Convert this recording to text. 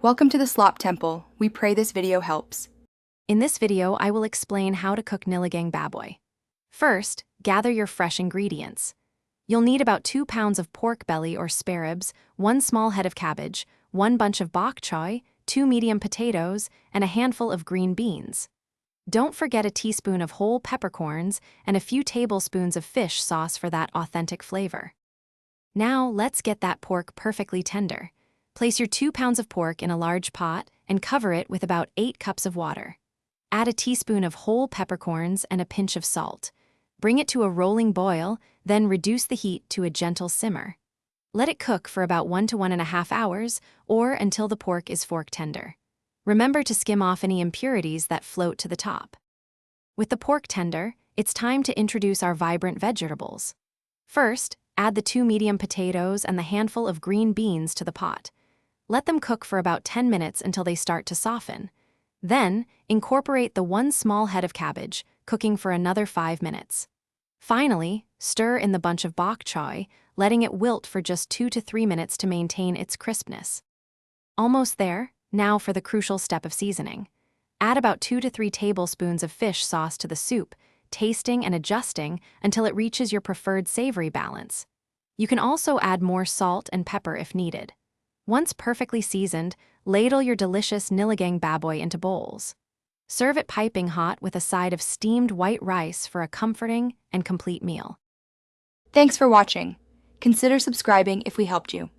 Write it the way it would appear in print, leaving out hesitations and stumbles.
Welcome to the Slop Temple. We pray this video helps. In this video, I will explain how to cook Nilagang Baboy. First, gather your fresh ingredients. You'll need about 2 pounds of pork belly or spare ribs, 1 small head of cabbage, 1 bunch of bok choy, 2 medium potatoes, and a handful of green beans. Don't forget a teaspoon of whole peppercorns and a few tablespoons of fish sauce for that authentic flavor. Now, let's get that pork perfectly tender. Place your 2 pounds of pork in a large pot and cover it with about 8 cups of water. Add a teaspoon of whole peppercorns and a pinch of salt. Bring it to a rolling boil, then reduce the heat to a gentle simmer. Let it cook for about 1 to 1.5 hours, or until the pork is fork tender. Remember to skim off any impurities that float to the top. With the pork tender, it's time to introduce our vibrant vegetables. First, add the 2 medium potatoes and the handful of green beans to the pot. Let them cook for about 10 minutes until they start to soften. Then, incorporate the 1 small head of cabbage, cooking for another 5 minutes. Finally, stir in the bunch of bok choy, letting it wilt for just 2 to 3 minutes to maintain its crispness. Almost there, now for the crucial step of seasoning. Add about 2 to 3 tablespoons of fish sauce to the soup, tasting and adjusting until it reaches your preferred savory balance. You can also add more salt and pepper if needed. Once perfectly seasoned, ladle your delicious Nilagang Baboy into bowls. Serve it piping hot with a side of steamed white rice for a comforting and complete meal. Thanks for watching. Consider subscribing if we helped you.